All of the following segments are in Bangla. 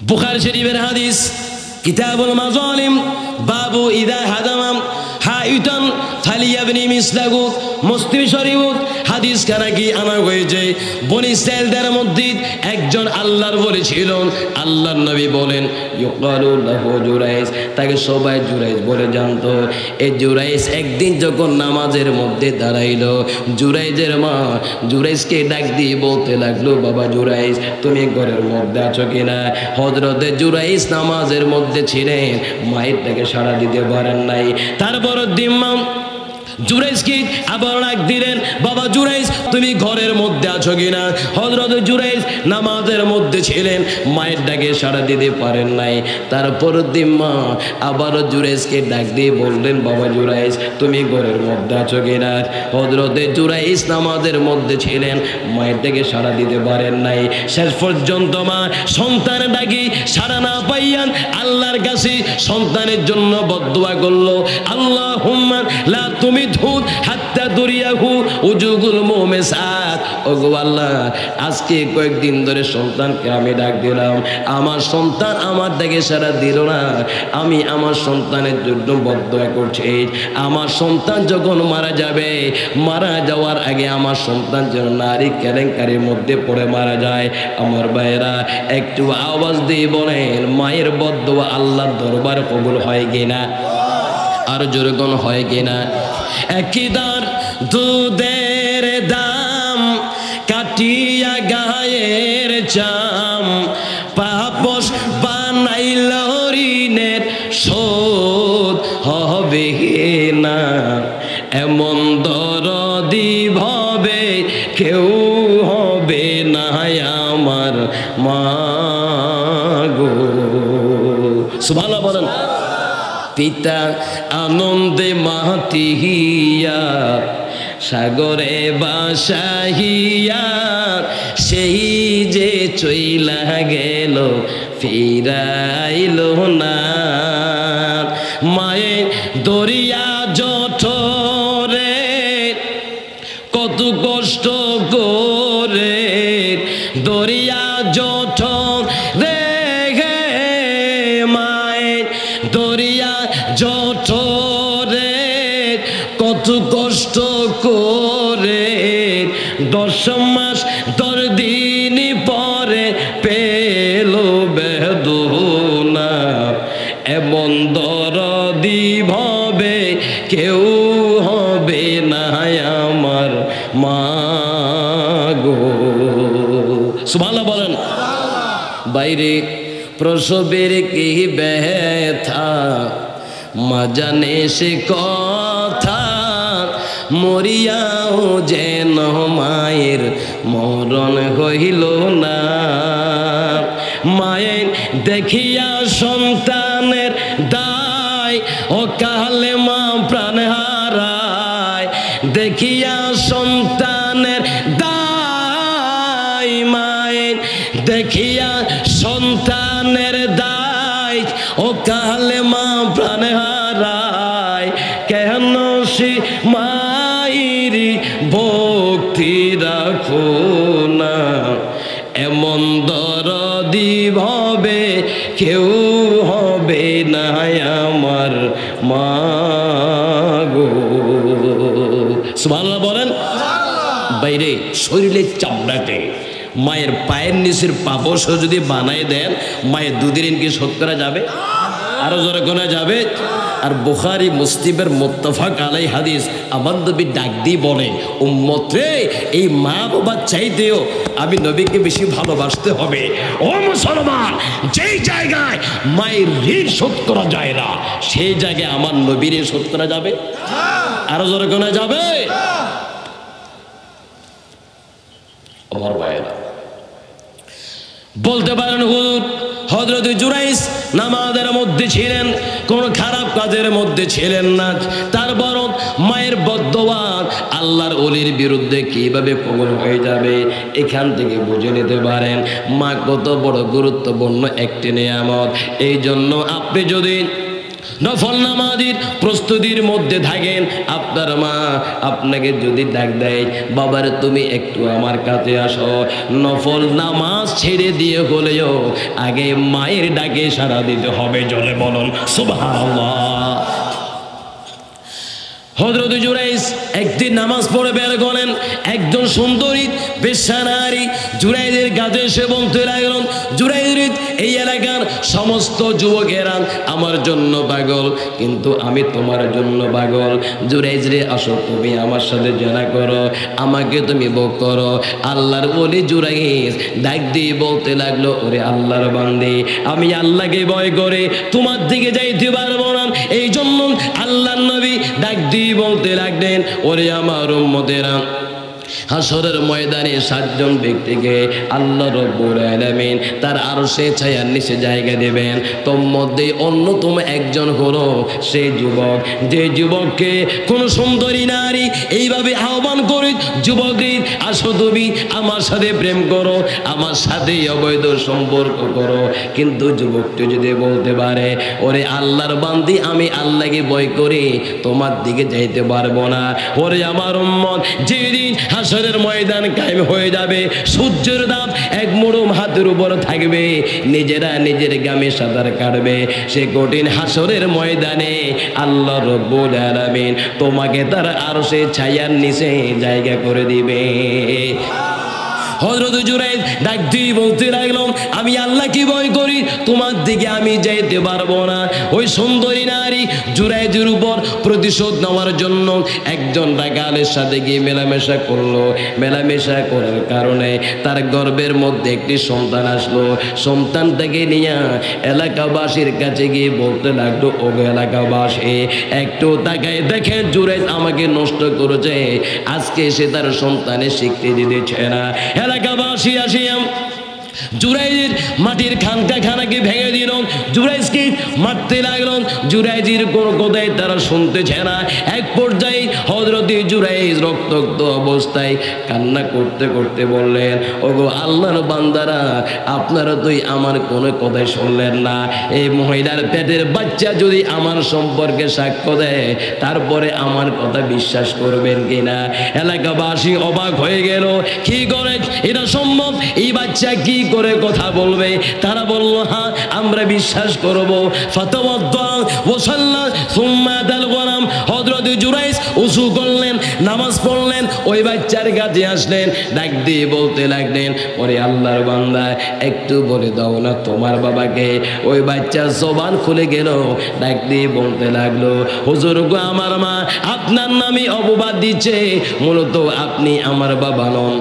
বুখারী শরীফের হাদিস কিতাবুল মাযালিম বাবু ইদা হাদামাম হাইতান ফালিয়াবনি মিসলাহু মুসলিম শরীফ হাদিস কানা কি আনা হয়েছে বনি ইসরাঈলদের মধ্যে একজন আল্লাহর ওলি ছিল আল্লাহর নবী বলেন ইউকালু লাহু জুরাইজ তাকে সবাই জুরাইজ বলে জানতো এই জুরাইজ একদিন যখন নামাজের মধ্যে দাঁড়াইলো জুরাইজের মা জুরাইজকে ডাক দিয়ে বলতে লাগলো বাবা জুরাইজ তুমি ঘরের মধ্যে আছো কিনা হযরতে জুরাইজ নামাজের মধ্যে ছিলেন মায়ের ডাকে সাড়া দিতে পারেন নাই তারপর দিম্মা জুরাইজকে আবার ডাক দিলেন বাবা জুরাইজ তুমি ঘরের মধ্যে আছো কিনা হযরত জুরাইজ নামাজের মধ্যে ছিলেন মায়ের ডাকে সাড়া দিতে পারেন নাই তারপর দিম্মা আবারও জুরাইজকে ডাক দিয়ে বললেন বাবা জুরাইজ তুমি ঘরের মধ্যে আছো কিনা হযরত জুরাইজ নামাজের মধ্যে ছিলেন মায়ের ডাকে সাড়া দিতে পারেন নাই শেষ পর্যন্ত মা সন্তান ডাকি সাড়া না পাইয়ান আল্লাহর কাছে সন্তানের জন্য বদদুয়া করলো আল্লাহুম্মা লা তুমি ধুত হাত্তা দুরিয়াহু উজুগুল মুমিসাত ওগো আল্লাহ আজকে কয়েকদিন ধরে সন্তানকে আমি ডাক দিলাম আমার সন্তান আমার ডাকে সাড়া দিল না আমি আমার সন্তানের জন্য বদদুয়া করছি আমার সন্তান যখন মারা যাবে মারা যাওয়ার আগে আমার সন্তান যেন নারী কেলেঙ্কারির মধ্যে পড়ে মারা যায় আমার ভাইয়েরা একটু আওয়াজ দিয়ে বলেন মায়ের বদদুয়া আল্লাহর দরবারে কবুল হয় কিনা আর যেরকম হয় কিনা একদার দুধের দাম কাটিয়া গায়ের চাম পাপস বানাইল ঋণের শোধ হবে না এমন দরদি ভাবে কেউ হবে না আমার মা গো সুবহানাল্লাহ বলেন পিতা আনন্দে মাতিহিয়া সাগরে বাসাহিয়া সেই যে চইলা গেল ফিরাইল না মায়ে দরিয়া জঠরে কত কষ্ট করে দরিয়া জঠরে দরিয়া জঠরে কত কষ্ট করে 10 মাস 10 দিন পরে পেল বেদনা এমন দরদি ভাবে কেউ হবে না আমার মা গো সুবহানাল্লাহ বলেন বাইরে প্রসবের কি ব্যথা মা জানে সে কথা মরিয়াও যেন মায়ের মরণ হইল না মায়ের দেখিয়া সন্তানের দায় ও কালে মা প্রাণ হারায় দেখিয়া সন্তানের দায় মায়ের দেখিয়া সন্তানের দায় ও কালে মা প্রাণ হারায় কেন সে মায়েরই ভক্তি রাখো না এমন দরদি ভাবে কেউ হবে না আমার মা গো সুবহানাল্লাহ বলেন বাইরে শরীরের চামড়াতে মায়ের পায়ের নিচের পাপস যদি বানায় দেন মায়ের দুধের ঋণ কি শোধ করা যাবে আরো জোরে গোনা যাবে আর বুখারী মুসলিমের মুত্তাফাক আলাই হাদিস আমার নবী ডাক দিয়ে বলে উম্মত রে এই মা বাবা চাইতেও আমি নবীকে বেশি ভালোবাসতে হবে ও মুসলমান যেই জায়গায় মায়ের ঋণ শোধ করা যায় না সেই জায়গায় আমার নবীর ঋণ শোধ করা যাবে আরো জোরে গোনা যাবে আমার ভাইয়েরা বলতে পারেন হুজুর হযরত জুরাইজ নামাজের মধ্যে ছিলেন কোন খারাপ কাজের মধ্যে ছিলেন না তারপর মায়ের বদদুয়া আল্লাহর ওলির বিরুদ্ধে কিভাবে কবুল হয়ে যাবে এখান থেকে বুঝে নিতে পারেন মা কত বড় গুরুত্বপূর্ণ একটি নিয়ামত এই জন্য আপনি যদি নফল নামাজের প্রস্তুতির মধ্যে থাকেন, আপনার মা আপনাকে যদি ডাক দেয়, বাবার তুমি একটু আমার কাছে আসো, নফল নামাজ ছেড়ে দিয়ে হলেও আগে মায়ের ডাকে সাড়া দিতে হবে। জলে বলুন সুবহানাল্লাহ। হযরত জুরাইজ একদিন নামাজ পড়ে বের করেন, একজন সুন্দরী বেশ্যা নারী জুরাইজের কাছে এসে বলতে লাগলেন, জুরাইজ, এই এলাকার সমস্ত যুবকেরা আমার জন্য পাগল, কিন্তু আমি তোমার জন্য পাগল। জুরাইজ রে, আসো তুমি আমার সাথে জানা করো, আমাকে তুমি ভোগ করো। আল্লাহর বলি জুরাইজ ডাক দিয়ে বলতে লাগলো, ওরে আল্লাহর বান্দি, আমি আল্লাহকে ভয় করে তোমার দিকে যাইতে পারবো না, এই জন্য আল্লাহর নবী ডাক দিয়ে বলতে লাগলেন, ওরে আমার উম্মতেরা, হাসরের ময়দানে 7 জন ব্যক্তিকে আল্লাহ রাব্বুল আলামিন তার আরশে ছায়ার নিচে জায়গা দেবেন। তোর মধ্যে অন্যতম একজন হলো সেই যুবক, যে যুবককে কোন সুন্দরী নারী এইভাবে আহ্বান করে, যুবকের আসো তুমি আমার সাথে প্রেম করো, আমার সাথে অবৈধ সম্পর্ক করো, কিন্তু যুবকটি যদি বলতে পারে, ওরে আল্লাহর বান্দি, আমি আল্লাহকে ভয় করি তোমার দিকে যাইতে পারবো না। ওরে আমার উম্মত, যেদিন হাসরের ময়দান কায়েম হয়ে যাবে, সূর্যের তাপ এক মুঠো হাতের উপর থাকবে, নিজেরা নিজের গামে সাঁতার কাটবে, সে কঠিন হাসরের ময়দানে আল্লাহ রাব্বুল আলামিন তোমাকে তার আরশে ছায়ার নিচে জায়গা করে দিবে। হযরত জুরাইজ ডাক দিয়ে বলতে লাগলাম, আমি আল্লাহকে ভয় করি তোমার দিকে আমি যাইতে পারবো না। ওই সুন্দরী নারী জুরাইজের উপর প্রতিশোধ নেওয়ার জন্য একজন রাখালের সাথে গিয়ে মেলামেশা করলো। মেলামেশা করার কারণে তার গর্ভের মধ্যে একটি সন্তান আসলো। সন্তানটাকে নিয়ে এলাকাবাসীর কাছে গিয়ে বলতে লাগলো, ও এলাকাবাসী, একটু তাকায় দেখেন, জুরাইজ আমাকে নষ্ট করেছে, আজকে সে তার সন্তানের স্বীকৃতি দিচ্ছে না। এলাকাবাসী আসিয়া জুরাইজের মাটির খানকাখানাকে ভেঙে দিল, জুরাইজকে মারতে লাগলেন। জুরাইজের কোনো কথাই তারা শুনতেছে না। এক পর্যায়ে হযরত জুরাইজ রক্তাক্ত অবস্থায় কান্না করতে করতে বললেন, ওগো আল্লাহর বান্দারা, আপনারা তো আমার কোনো কথাই শুনলেন না। এই মহিলার পেটের বাচ্চা যদি আমার সম্পর্কে সাক্ষ্য দেয়, তারপরে আমার কথা বিশ্বাস করবেন কিনা? এলাকাবাসী অবাক হয়ে গেল, কি করে এটা সম্ভব? এই বাচ্চা কি করে কথা বলবে? তারা বলল, হ্যাঁ আমরা বিশ্বাস করব। ফাতাওয়াদ্দা ওয়া সাল্লা সুম্মা দাল গনাম। হযরত জুরাইজ ওযু করলেন, নামাজ পড়লেন, ওই বাচ্চার কাছে আসলেন, ডাক দিয়ে বলতে লাগলেন, ওরে আল্লাহর বান্দা, একটু বলে দাও না তোমার বাবাকে। ওই বাচ্চা জবান খুলে গেল, ডাক দিয়ে বলতে লাগলো, হুজুর গো, আমার মা আপনার নামে অপবাদ দিচ্ছে, মূলত আপনি আমার বাবা নন,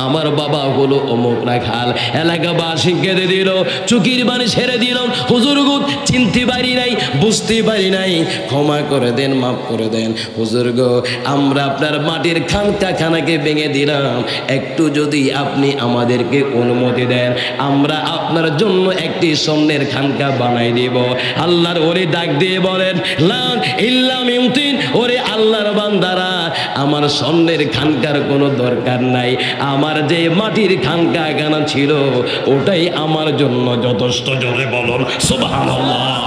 আমার বাবা হলো অমুক রাখাল। এলাকাবাসী কেঁদে দিল, চুকির বাণী ছেড়ে দিল, হুজুর গো চিনতে পারি নাই, বুঝতে পারি নাই, ক্ষমা করে দেন, মাফ করে দেন হুজুর গো, আমরা আপনার মাটির খানকাখানাকে ভেঙে দিলাম, একটু যদি আপনি আমাদেরকে অনুমতি দেন, আমরা আপনার জন্য একটি স্বর্ণের খানকা বানাই দেব। আল্লাহর ওরে ডাক দিয়ে বলেন, লা ইল্লা মিউতিন, ওরে আল্লাহর বান্দারা, আমার স্বর্ণের খানকার কোনো দরকার নাই, আমার যে মাটির খানকাখানা ছিল ওটাই আমার জন্য যথেষ্ট। জোরে বলুন সুবহানাল্লাহ,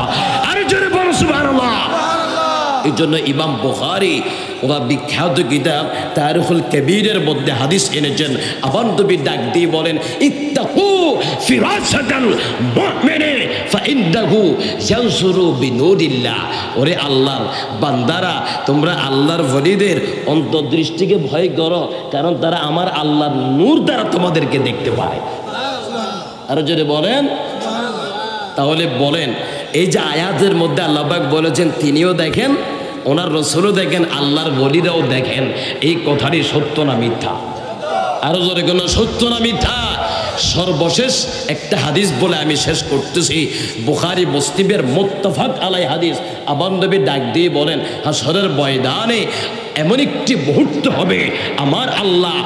আরে জোরে বলুন সুবহানাল্লাহ। এই জন্য ইমাম বুখারী ওরা বিখ্যাত কিতাব তারিখুল কবীরের মধ্যে হাদিস এনেছেন। আবার নবী ডাক দিয়ে বলেন, ইত্তাকু ফিরাসাতাল মুমিনি ফাইন্নাহু ইয়ানসুরু বিনুরিল্লাহ। ওরে আল্লাহর বান্দারা, তোমরা আল্লাহর ওলিদের অন্তর্দৃষ্টিকে ভয় করো, কারণ তারা আমার আল্লাহর নূর দ্বারা তোমাদেরকে দেখতে পায়। আরো যদি বলেন, তাহলে বলেন, এই যে আয়াতের মধ্যে আল্লাহ পাক বলেছেন তিনিও দেখেন, ওনার রসুলও দেখেন, আল্লাহর ওলিরাও দেখেন, এই কথাটি সত্য না মিথ্যা? আরো জোরে কোনো সত্য না মিথ্যা? সর্বশেষ একটা হাদিস বলে আমি শেষ করতেছি, বুখারী মুসলিমের মুত্তাফাক আলাই হাদিস। আবার নবী ডাক দিয়ে বলেন, হাসরের ময়দানে এমন একটি মুহূর্ত হবে, আমার আল্লাহ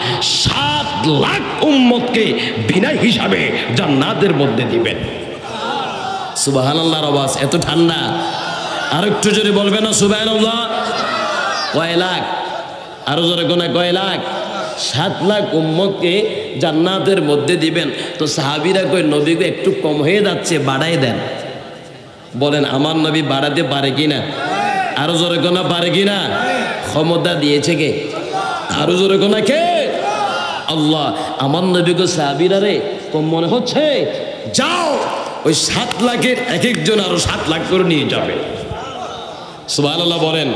7 লাখ উম্মতকে বিনা হিসাবে জান্নাতের মধ্যে দিবেন। সুবহানাল্লাহর আওয়াজ এত ঠান্ডা, আর একটু জোরে বলবে না সুবহানাল্লাহ? কয় লাখ? আরো জোরে কোন কয় লাখ? 7 লাখ উম্মতকে জান্নাতের মধ্যে দিবেন। তো সাহাবীরা কই, নবী গো একটু কম হয়ে যাচ্ছে, বাড়াই দেন। বলেন আমার নবী বাড়াতে পারে কিনা? আরো জোরে কোনা পারে কিনা? ক্ষমতা দিয়েছে কে? আরো জোরে কোনা কে? আল্লাহ। আমার নবীকে সাহাবীরা রে কম মনে হচ্ছে? যাও ওই 7 লাখের এক একজন আরো 7 লাখ করে নিয়ে যাবে। সুবহানাল্লাহ বলেন।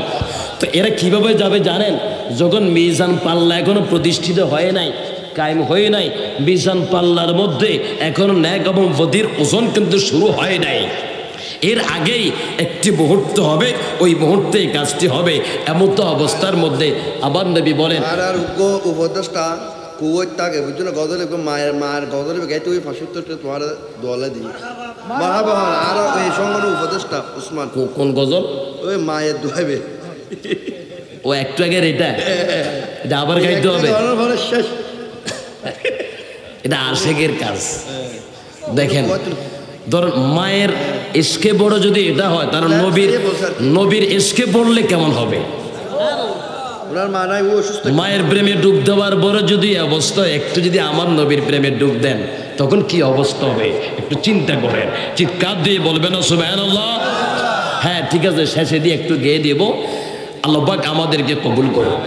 তো এরা কিভাবে যাবে জানেন? যখন মিজান পাল্লা এখনো প্রতিষ্ঠিত হয় নাই, কায়েম হয়ে নাই, মিজান পাল্লার মধ্যে এখনো ন্যাক এবং বদির ওজন কিন্তু শুরু হয় নাই, এর আগেই একটি মুহূর্ত হবে, ওই মুহূর্তে কাজটি হবে। এমন তো অবস্থার মধ্যে আবার নবী বলেন আর উপদেশটা কুয়ার তাকে বুঝছো গজল মায়ের গজল গাইতে ওই 75টা তোমার দোয়ালে দিই আর এই সঙ্গে উপদেশটা উসমান। কোন গজল? ওই মায়ের দোয়াবে ও একটু আগে এটা আবার গাইতে হবে, এটা আশেকের কাজ। দেখেন ধর মায়ের ইশকে বড় যদি এটা হয়, তার নবীর ইশকে পড়লে কেমন হবে? মায়ের প্রেমে ডুব দেওয়ার পরে যদি অবস্থা, একটু যদি আমার নবীর প্রেমে ডুব দেন তখন কি অবস্থা হবে একটু চিন্তা করেন। চিৎকার দিয়ে বলবেন সুবহানাল্লাহ। হ্যাঁ ঠিক আছে, শেষে দিয়ে একটু গেয়ে দেব। আল্লাহ পাক আমাদেরকে কবুল করুন।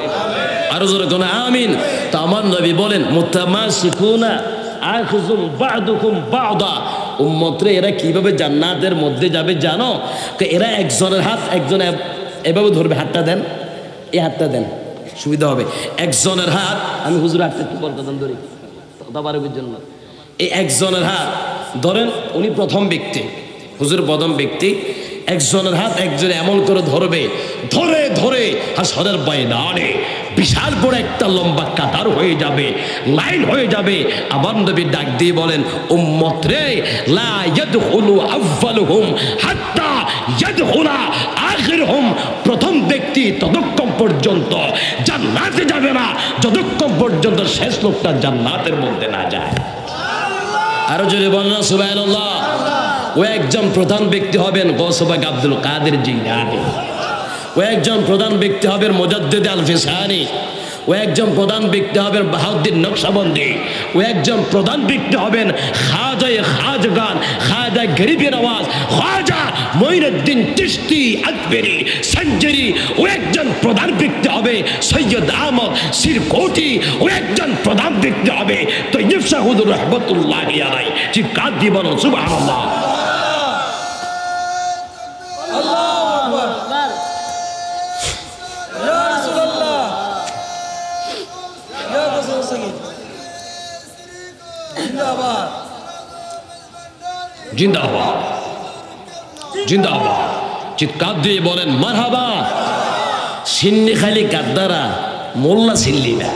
আরো জোরে কোন আমিন। তো আমার নবী বলেন মুতামাসিকুনা আখযুম বা'দুকুম বা'দা। উম্মতরে এরা কিভাবে জান্নাতের মধ্যে যাবে জানো? এরা একজনের হাত একজন এভাবে ধরবে, হাতটা দেন, এই হাতটা দেন, সুবিধা হবে। একজনের হাত, আমি হুজুর হাতটা একটু বলতাম ধরি তদাবারকের জন্য, এই একজনের হাত ধরেন, উনি প্রথম ব্যক্তি, হুজুর প্রথম ব্যক্তি। একজনের হাত একজনে এমন করে ধরবে, ধরে ধরে হাসরের ময়দানে বিশাল বড় একটা লম্বা কাতার হয়ে যাবে, লাইন হয়ে যাবে। আবার নবী ডাক দিয়ে বলেন উম্মত রে, লা ইয়াদখুলু আউয়ালুহুম হাত্তা ইয়াদখুলা আখিরুহুম। প্রথম ব্যক্তি ততক্ষণ পর্যন্ত জান্নাতে যাবে না যতক্ষণ পর্যন্ত শেষ লোকটা জান্নাতের মধ্যে না যায়। আরো জোরে বলেন না সুবহানাল্লাহ। ও একজন প্রধান ব্যক্তি হবেন গৌস পাক আব্দুল কাদের জিলানী, ও একজন প্রধান ব্যক্তি হবেন মুজাদ্দিদ আল ফিসানি, ও একজন প্রধান ব্যক্তি হবেন বাহাউদ্দিন নকশবন্দি, ও একজন প্রধান ব্যক্তি হবেন খাজায়ে খাজগান খাজা গরিবের আওয়াজ খাজা মঈনুদ্দিন চিশতি আকবরি সঞ্জরি। ও একজন প্রধান ব্যক্তি হবে সৈয়দ আহমদ সিরকোটি, ও একজন প্রধান ব্যক্তি হবে তৈয়ব শাহুদুর রহমতুল্লাহি আলাইহি। চিৎকার দিয়ে বলো সুবহানাল্লাহ। জিন্দাবাদ জিন্দাবাদ। চিৎকার দিয়ে বলেন মারহাবা। সিন্নি খালি গাদ্দারা, মোল্লা সিল্লি না।